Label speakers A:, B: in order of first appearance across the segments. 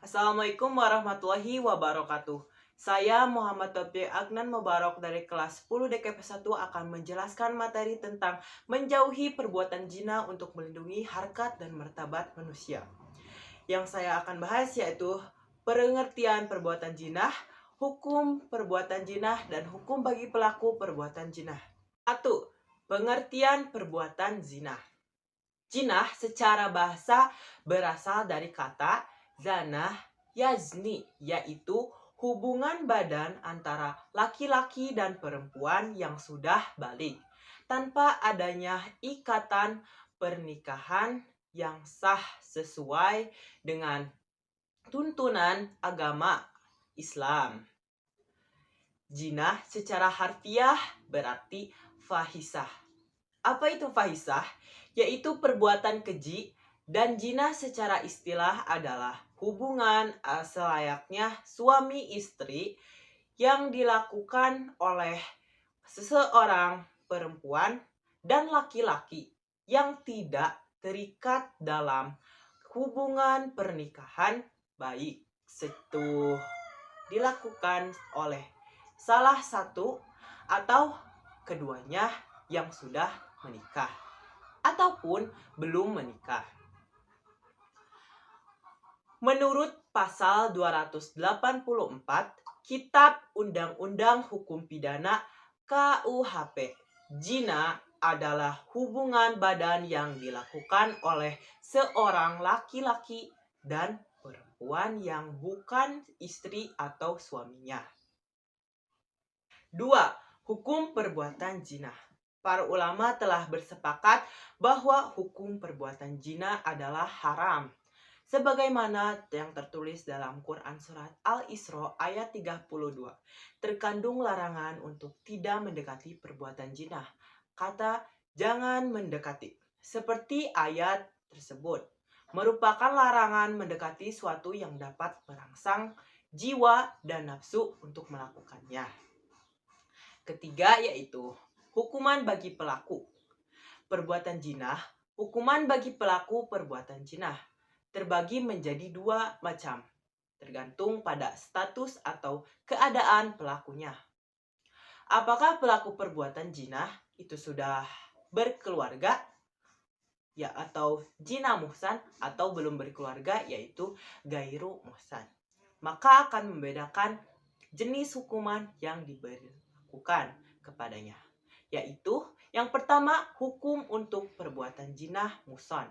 A: Assalamualaikum warahmatullahi wabarakatuh. Saya Muhammad Taufiq Agnan Mubarak dari kelas 10 DKP 1 akan menjelaskan materi tentang menjauhi perbuatan zina untuk melindungi harkat dan martabat manusia. Yang saya akan bahas yaitu pengertian perbuatan zina, hukum perbuatan zina, dan hukum bagi pelaku perbuatan zina. 1. Pengertian perbuatan zina. Zina secara bahasa berasal dari kata zanah yazni, yaitu hubungan badan antara laki-laki dan perempuan yang sudah balik tanpa adanya ikatan pernikahan yang sah sesuai dengan tuntunan agama Islam. Zina secara harfiah berarti fahisah. Apa itu fahisah? Yaitu perbuatan keji, dan zina secara istilah adalah hubungan selayaknya suami istri yang dilakukan oleh seseorang perempuan dan laki-laki yang tidak terikat dalam hubungan pernikahan baik setuh dilakukan oleh salah satu atau keduanya yang sudah menikah ataupun belum menikah. Menurut pasal 284 Kitab Undang-Undang Hukum Pidana KUHP, zina adalah hubungan badan yang dilakukan oleh seorang laki-laki dan perempuan yang bukan istri atau suaminya. 2. Hukum perbuatan zina. Para ulama telah bersepakat bahwa hukum perbuatan zina adalah haram. Sebagaimana yang tertulis dalam Quran Surat Al-Isra ayat 32. Terkandung larangan untuk tidak mendekati perbuatan zina. Kata jangan mendekati, seperti ayat tersebut, merupakan larangan mendekati suatu yang dapat merangsang jiwa dan nafsu untuk melakukannya. Ketiga yaitu hukuman bagi pelaku perbuatan zina. Hukuman bagi pelaku perbuatan zina terbagi menjadi dua macam, tergantung pada status atau keadaan pelakunya. Apakah pelaku perbuatan zina itu sudah berkeluarga ya atau zina muhsan, atau belum berkeluarga yaitu gairu muhsan. Maka akan membedakan jenis hukuman yang diberlakukan kepadanya, yaitu yang pertama hukum untuk perbuatan zina muhsan.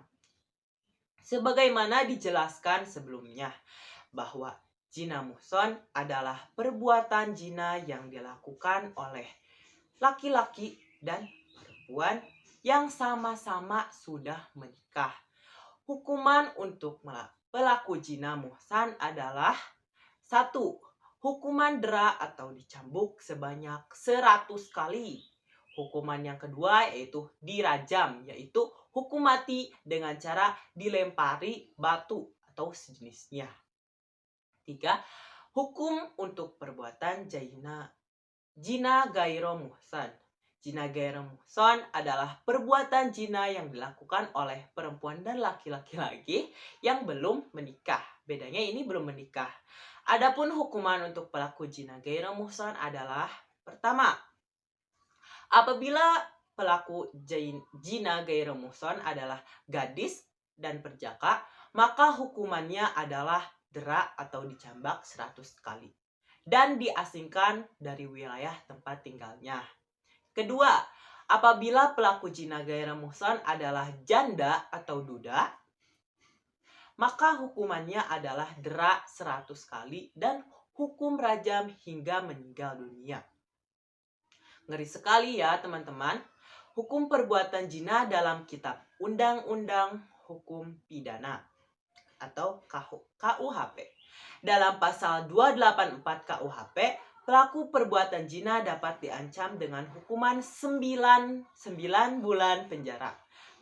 A: Sebagaimana dijelaskan sebelumnya bahwa zina muhsan adalah perbuatan zina yang dilakukan oleh laki-laki dan perempuan yang sama-sama sudah menikah. Hukuman untuk pelaku zina muhsan adalah 1. Hukuman dera atau dicambuk sebanyak 100 kali. Hukuman yang kedua yaitu dirajam, yaitu hukum mati dengan cara dilempari batu atau sejenisnya. 3. Hukum untuk perbuatan zina gairu muhsan. Zina gairu muhsan adalah perbuatan zina yang dilakukan oleh perempuan dan laki-laki lagi yang belum menikah. Bedanya ini belum menikah. Adapun hukuman untuk pelaku zina gairu muhsan adalah pertama, apabila pelaku zina gairu muhsan adalah gadis dan perjaka, maka hukumannya adalah dera atau dicambak 100 kali dan diasingkan dari wilayah tempat tinggalnya. Kedua, apabila pelaku zina gairu muhsan adalah janda atau duda, maka hukumannya adalah dera 100 kali dan hukum rajam hingga meninggal dunia. Ngeri sekali ya teman-teman. Hukum perbuatan zina dalam kitab Undang-Undang Hukum Pidana atau KUHP. Dalam pasal 284 KUHP, pelaku perbuatan zina dapat diancam dengan hukuman 9 bulan penjara.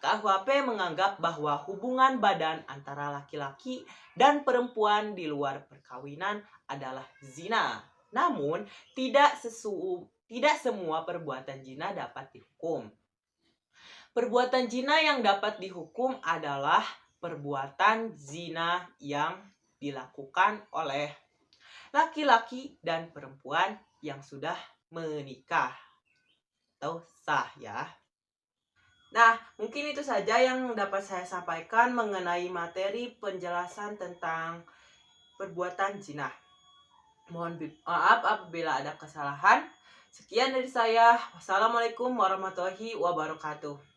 A: KUHP menganggap bahwa hubungan badan antara laki-laki dan perempuan di luar perkawinan adalah zina. Namun, tidak semua perbuatan zina dapat dihukum. Perbuatan zina yang dapat dihukum adalah perbuatan zina yang dilakukan oleh laki-laki dan perempuan yang sudah menikah atau sah ya. Nah, mungkin itu saja yang dapat saya sampaikan mengenai materi penjelasan tentang perbuatan zina. Mohon maaf apabila ada kesalahan. Sekian dari saya. Wassalamualaikum warahmatullahi wabarakatuh.